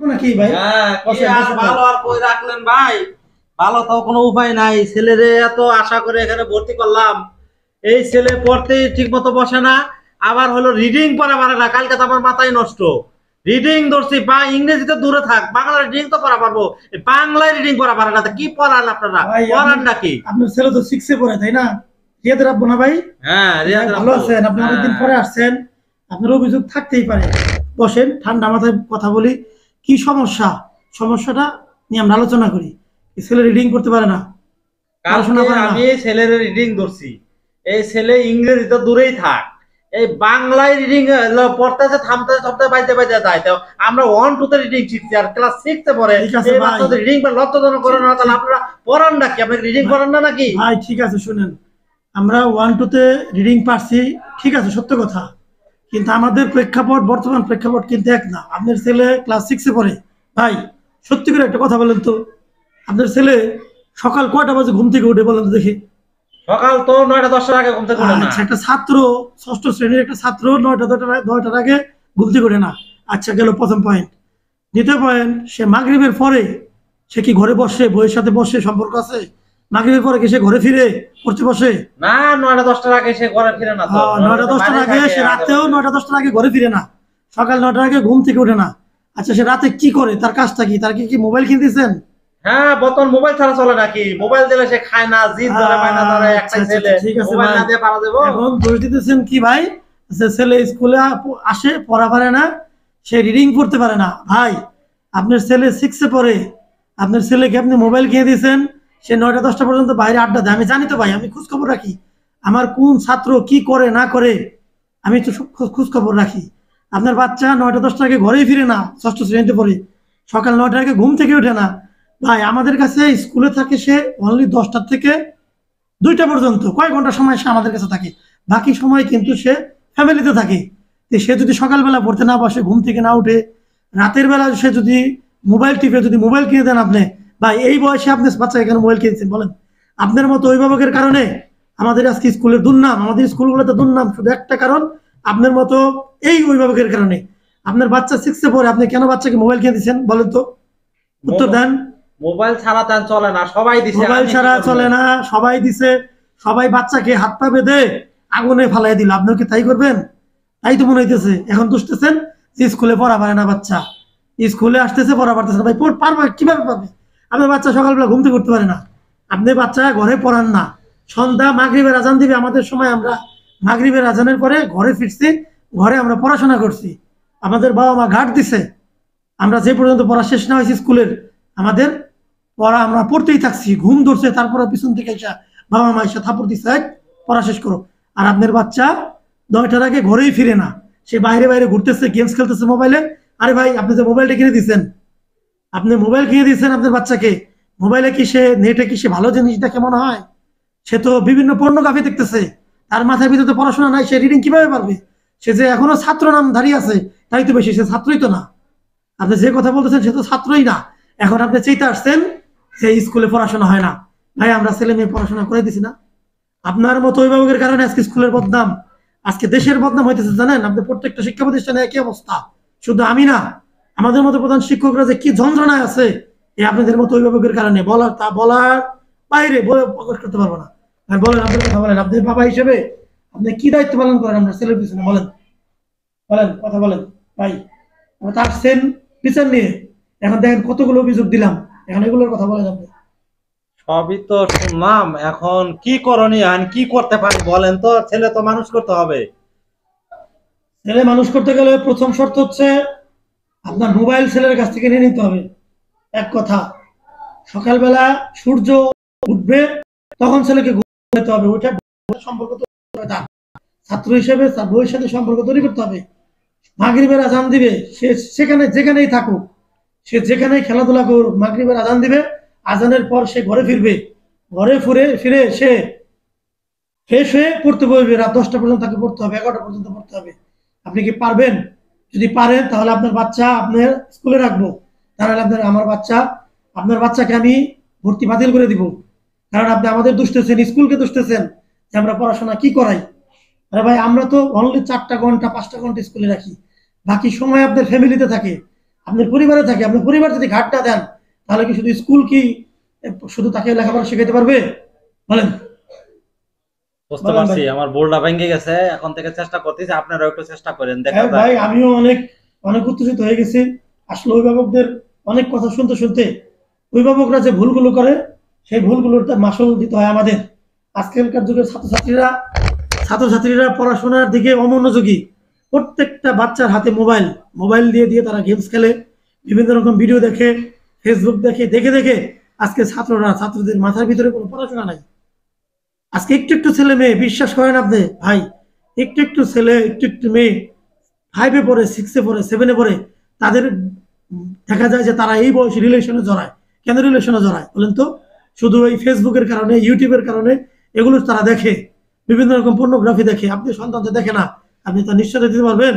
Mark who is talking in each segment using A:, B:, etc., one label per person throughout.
A: নাকি ভাই?
B: হ্যাঁ, কি
A: বসেন
B: আর
A: বসেন ভাই।
B: ভালো আর কই রাখলেন ভাই? ভালো তো কোনো উপায় নাই। ছেলেরে এত আশা করে এখানে ভর্তি করলাম, এই ছেলে পড়তে ঠিক মতো বসে না। আবার হলো রিডিং পড়া পারে না। কালকে তো আমার মাথায় নষ্ট। রিডিং ধরছি বা ইংরেজিতে দূরে থাক, বাংলা রিডিং তো পড়া পারবো, এই বাংলায় রিডিং পড়া পারে না। তা কি পড়ান আপনারা?
A: ভাই
B: পড়ান নাকি?
A: আপনার ছেলে তো 6 এ পড়ে তাই না? রিয়াদের আব্বু না ভাই?
B: হ্যাঁ,
A: যাই
B: রিয়াদ
A: হোক, ভালো
B: রাব্বু।
A: আছেন? আপনি অনেকদিন
B: হ্যাঁ,
A: পরে আসছেন। আপনার অভিযোগ থাকতেই পারে। বসেন, ঠান্ডা মাথায় কথা বলি। কি সমস্যা? সমস্যাটা নিয়ে আমরা আলোচনা করি। এই ছেলে রিডিং করতে পারে না, পড়াশোনা
B: কালকে
A: করে না।
B: আমি এই ছেলের রিডিং ধরছি। এই ছেলে ইংরেজি তো দূরেই থাক, এই বাংলায় রিডিং পড়তেছে, থামতেছে, সপ্তাহে বাইতে বাইতে যায়। তো আমরা 1 2 তে রিডিং শিখছি, আর ক্লাস 6 এ পড়ে।
A: ঠিক আছে
B: এই
A: ভাই।
B: বাচ্চাদের রিডিং বা লজ্জাজনক করে
A: ঠিক
B: না, তাহলে
A: ঠিক
B: আপনারা পড়ান নাকি? আপনি রিডিং
A: ভাই,
B: করেন না নাকি?
A: ভাই ঠিক আছে শুনেন। আমরা 1 2 তে রিডিং পারছি, ঠিক আছে, সত্য কথা। কিন্তু আমাদের প্রেক্ষাপট, বর্তমান প্রেক্ষাপট কিন্তু এক না। আপনার ছেলে ক্লাস 6 এ পড়ে। ভাই, সত্যি করে একটা কথা বলেন তো, আপনার ছেলে সকাল কয়টা বাজে ঘুম থেকে উঠে বলেন তো দেখি?
B: সকাল তো 9টা 10টার আগে ঘুম থেকে ওঠে না।
A: আচ্ছা, একটা ছাত্র, ষষ্ঠ শ্রেণীর একটা ছাত্র 9টা 10টার আগে ঘুম থেকে ওঠে না। আচ্ছা, গেল প্রথম পয়েন্ট। দ্বিতীয় পয়েন্ট, সে মাগরিবের পরে সে কি ঘরে বসে, বইয়ের সাথে বসে, সম্পর্ক আছে? মাগরিবের পরে কি সে ঘরে ফিরে পড়তে বসে?
B: না, 9টা 10টার আগে সে ঘরে ফিরে না। তো 9টা
A: নয়টা
B: তো
A: দশটার
B: বাইরে
A: আগে
B: থাকে
A: সে,
B: আগে
A: রাতেও
B: বসে।
A: 9টা 10টার আগে ঘরে ফিরে না। সকাল 9টার আগে ঘুম থেকে ওঠে না। আচ্ছা, সে রাতে কি করে? তার কাজটা কি? তার কি কি মোবাইল কিনতেছেন?
B: হ্যাঁ, বর্তমান মোবাইল ছাড়া চলে নাকি? মোবাইল দিলে সে খায় না, জিদ ধরে, মাইনা ধরে।
A: আচ্ছা
B: একটাই
A: আচ্ছা
B: ছেলে,
A: আচ্ছা, ঠিক আছে
B: মোবাইল
A: ভাই।
B: না দিয়ে পারা দেবো?
A: এখন দোষ দিতেছেন কি ভাই? যে ছেলে স্কুলে আসে, পড়া পারে না, সে রিডিং পড়তে পারে না। ভাই, আপনার ছেলে 6 এ পড়ে, আপনার ছেলেকে আপনি মোবাইল কিনে দিয়েছেন, সে 9টা 10টা পর্যন্ত বাইরে আড্ডা দেয়। আমি জানি তো ভাই, আমি খোঁজ খবর রাখি। আমার কোন ছাত্র কি করে না করে আমি তো সব খোঁজ খবর রাখি। আপনার বাচ্চা 9টা 10টার আগে ঘরেই ফিরে না, ষষ্ঠ শ্রেণীতে পড়ে। সকাল 9টার আগে ঘুম থেকে ওঠে না। ভাই, আমাদের কাছে স্কুলে থাকে সে অনলি 10টা থেকে 2টা পর্যন্ত। কয় ঘন্টা সময় সে আমাদের কাছে থাকে? বাকি সময় কিন্তু সে ফ্যামিলিতে থাকে। তো সে যদি সকালবেলা পড়তে না বসে, ঘুম থেকে না উঠে, রাতের বেলা সে যদি মোবাইল টিপে, যদি মোবাইল কিনে দেন আপনি, ভাই এই বয়সে আপনি বাচ্চাকে কেন মোবাইল কিনেছেন বলেন? আপনার মতো অভিভাবকের কারণে আমাদের আজকে স্কুলের দুর্নাম, আমাদের স্কুলগুলোতে দুর্নাম শুধু একটা কারণ, আপনার মতো এই অভিভাবকের কারণে। আপনার বাচ্চা 6 এ পড়ে, আপনি কেন বাচ্চাকে মোবাইল কিনে দিচ্ছেন বলেন তো? উত্তর
B: মোবা-
A: দেন।
B: মোবাইল ছাড়া তার চলে না, সবাই দিছে,
A: মোবাইল
B: আমি কি
A: ছাড়া
B: করবো?
A: চলে না, সবাই দিছে। সবাই বাচ্চাকে হাত পা বেঁধে আগুনে ফালাই দিল, আপনার কি তাই করবেন? তাই তো মনে হইতেছে। এখন দুষতেছেন যে স্কুলে পড়া পারে না বাচ্চা, স্কুলে আসতেছে পড়া পারতেছে না। ভাই, পারবে কিভাবে পারবে? আপনার বাচ্চা সকালবেলা ঘুম থেকে উঠতে পারে না, আপনি বাচ্চা ঘরে পড়ান না। সন্ধ্যা মাগরিবের আজান দিবে, আমাদের সময় আমরা মাগরিবের আজানের পরে ঘরে ফিরছি, ঘরে আমরা পড়াশোনা করছি। আমাদের বাবা মা ঘাট দিছে, আমরা যে পর্যন্ত পড়া শেষ না হয়েছে স্কুলের, আমাদের পড়া আমরা পড়তেই থাকছি। ঘুম ধরছে, তারপরে পিছন থেকে এসে বাবা মা এসে থাপড় দিচ্ছে, "এই, পড়া শেষ করো।" আর আপনার বাচ্চা 9টার আগে ঘরেই ফিরে না, সে বাইরে বাইরে ঘুরতেছে, গেমস খেলতেছে মোবাইলে। আরে ভাই, আপনি যে মোবাইলটা কিনে দিচ্ছেন, আপনি মোবাইল কিনে দিচ্ছেন আপনার বাচ্চাকে, মোবাইলে কি সে, নেটে কি সে ভালো জিনিস দেখে মনে হয়? সে তো বিভিন্ন পর্নোগ্রাফি দেখতেছে। তার মাথার ভিতরে তো পড়াশোনা নাই, সে রিডিং কিভাবে পারবে? সে যে এখনো ছাত্র নাম দাঁড়িয়ে আছে, তাই তো বেশি, সে ছাত্রই তো না। আপনি যে কথা বলতেছেন সে তো ছাত্রই না। এখন আপনি চেইতে আসছেন যে স্কুলে পড়াশোনা হয় না। ভাই, আমরা ছেলে মেয়ে পড়াশোনা করে দিছি না? আপনার মতো অভিভাবকের কারণে আজকে স্কুলের বদনাম, আজকে দেশের বদনাম হইতেছে জানেন? আপনি প্রত্যেকটা শিক্ষা প্রতিষ্ঠানে একই অবস্থা। শুধু আমি না, আমাদের মতো প্রধান শিক্ষকরা যে কি যন্ত্রণায় আছে, এই আপনাদের মতো অভিভাবকের কারণে। বলার, তা বলার বাইরে বলে প্রকাশ করতে পারবো না। আর বলেন, আপনার কথা বলেন, আপনি বাবা হিসেবে আপনি কি দায়িত্ব পালন করেন আপনার ছেলের পিছনে? বলেন, বলেন, কথা বলেন ভাই। আমরা তো আসছেন বিচার নিয়ে, এখন দেখেন কতগুলো অভিযোগ দিলাম, এখন এগুলোর কথা বলেন আপনি।
B: সবই তো শুনলাম, এখন কি করণীয়, এখন কি করতে পারি বলেন তো? ছেলে তো মানুষ করতে হবে।
A: ছেলে মানুষ করতে গেলে প্রথম শর্ত হচ্ছে আপনার মোবাইল ছেলের কাছ থেকে নিয়ে নিতে হবে। এক কথা, সকালবেলা সূর্য উঠবে, তখন ছেলেকে ঘুমাতে হবে, ওইটা সম্পর্ক তৈরি করতে হবে তার। ছাত্র হিসেবে তার বইয়ের সাথে সম্পর্ক তৈরি করতে হবে। মাগরিবের আজান দিবে, সে সেখানে যেখানেই থাকুক, সে যেখানেই খেলাধুলা করুক, মাগরিবের আজান দিবে, আজানের পর সে ঘরে ফিরবে। ঘরে ফিরে ফিরে সে ফ্রেশ হয়ে পড়তে বসবে। রাত 10টা পর্যন্ত তাকে পড়তে হবে, 11টা পর্যন্ত পড়তে হবে। আপনি কি পারবেন? যদি পারেন তাহলে আপনার বাচ্চা আপনার স্কুলে রাখবো। তাহলে আপনার, আমার বাচ্চা, আপনার বাচ্চাকে আমি ভর্তি বাতিল করে দিব। কারণ আপনি আমাদের দুষতেছেন, স্কুলকে দুষতেছেন যে আমরা পড়াশোনা কি করাই। আরে ভাই, আমরা তো অনলি 4টা ঘন্টা 5টা ঘন্টা স্কুলে রাখি, বাকি সময় আপনার ফ্যামিলিতে থাকে। আপনার পরিবারে থাকে, আপনার পরিবার যদি ঘাট না দেন, তাহলে কি শুধু স্কুল কি শুধু তাকে লেখাপড়া শেখাতে পারবে? বলেন।
B: বুঝতে
A: বলেন
B: পারছি,
A: ভাই।
B: আমার ভুলটা ভেঙে গেছে, এখন থেকে চেষ্টা করতেছি, আপনারাও একটু চেষ্টা করেন, দেখা
A: হ্যাঁ
B: যায়।
A: ভাই, আমিও অনেক অনেক উত্তেজিত হয়ে গেছি। আসলে অভিভাবকদের অনেক কথা শুনতে শুনতে অভিভাবকরা যে ভুলগুলো করে, সেই ভুলগুলোর তার মাসুল দিতে হয় আমাদের। আজকালকার যুগের ছাত্রছাত্রীরা পড়াশোনার দিকে অমনোযোগী। প্রত্যেকটা বাচ্চার হাতে মোবাইল, মোবাইল দিয়ে দিয়ে তারা গেমস খেলে, বিভিন্ন রকম ভিডিও দেখে, ফেসবুক দেখে, দেখে দেখে আজকে ছাত্রদের মাথার ভিতরে কোনো পড়াশোনা নাই। আজকে একটু একটু ছেলে মেয়ে, বিশ্বাস করেন আপনি ভাই, একটু একটু ছেলে, একটু একটু মেয়ে 5-এ পড়ে, 6-এ পড়ে, 7-এ পড়ে, তাদের দেখা যায় যে তারা এই বয়সে রিলেশনে জড়ায়। কেন রিলেশনে জড়ায় বলেন তো? শুধু এই ফেসবুকের কারণে, ইউটিউবের কারণে। এগুলো তারা দেখে, বিভিন্ন রকম পর্নোগ্রাফি দেখে। আপনি সন্তান তো দেখে না, আপনি তার নিশ্চয়তা দিতে পারবেন?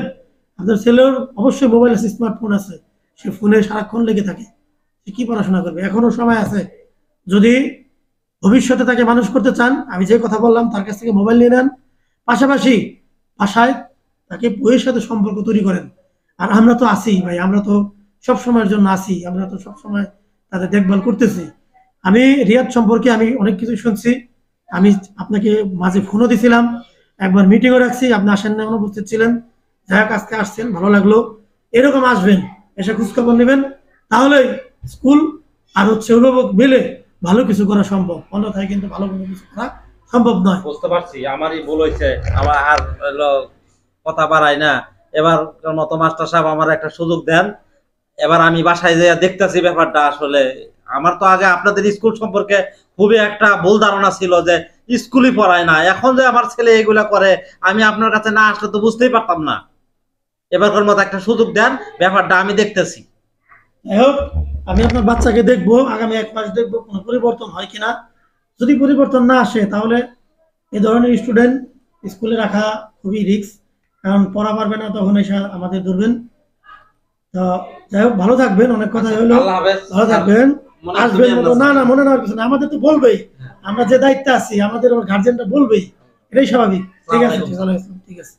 A: আপনার ছেলের অবশ্যই মোবাইল আছে, স্মার্টফোন আছে, সে ফোনে সারাক্ষণ লেগে থাকে। সে কি পড়াশোনা করবে? এখনো সময় আছে। যদি ভবিষ্যতে তাকে মানুষ করতে চান, আমি যে কথা বললাম, তার কাছ থেকে মোবাইল নিয়ে নেন, পাশাপাশি বাসায় তাকে বইয়ের সাথে সম্পর্ক তৈরি করেন। আর আমরা তো আছি ভাই, আমরা তো সব সময়ের জন্য আছি, আমরা তো সব সময় তাদের দেখভাল করতেছি। আমি রিয়াদ সম্পর্কে আমি অনেক কিছু শুনছি। আমি আপনাকে মাঝে ফোনও দিছিলাম, একবার মিটিংও রাখছি, আপনি আসেন না, অনুপস্থিত ছিলেন। যাই হোক, আজকে আসছেন, ভালো লাগলো। এরকম আসবেন, এসে খোঁজখবর নেবেন, তাহলে স্কুল আর অভিভাবক মিলে ভালো কিছু করা সম্ভব। অন্যথায় কিন্তু ভালো কোনো কিছু করা সম্ভব নয়।
B: বুঝতে পারছি, আমারই ভুল হয়েছে, আমার আর হলো কথা বাড়াই না। এবার মতো মাস্টার সাহেব আমার একটা সুযোগ দেন, এবার আমি বাসায় যেয়ে দেখতেছি ব্যাপারটা। আসলে আমার তো আগে আপনাদের স্কুল সম্পর্কে খুবই একটা ভুল ধারণা ছিল যে স্কুলই পড়ায় না। এখন যে আমার ছেলে এগুলা করে, আমি আপনার কাছে না আসলে তো বুঝতেই পারতাম না। এবারকার মতো একটা সুযোগ দেন, ব্যাপারটা আমি দেখতেছি।
A: যাই হোক, আমি আপনার বাচ্চাকে দেখবো, আগামী 1 মাস দেখবো কোনো পরিবর্তন হয় কিনা। যদি পরিবর্তন না আসে, তাহলে এই ধরনের স্টুডেন্ট স্কুলে রাখা খুবই রিস্ক, কারণ পড়া পারবে না, তখন এসে আমাদের ধরবেন। তো যাই হোক, ভালো থাকবেন, অনেক কথা হলো।
B: আল্লাহ হাফেজ।
A: ভালো থাকবেন,
B: মনে
A: আসবেন
B: করিয়েন
A: মতো না, না মনে নেওয়ার কিছু না, আমাদের তো বলবেই, আমরা যে দায়িত্বে আছি, আমাদের গার্জেনটা বলবেই, এটাই স্বাভাবিক। ঠিক আছে, ঠিক আছে।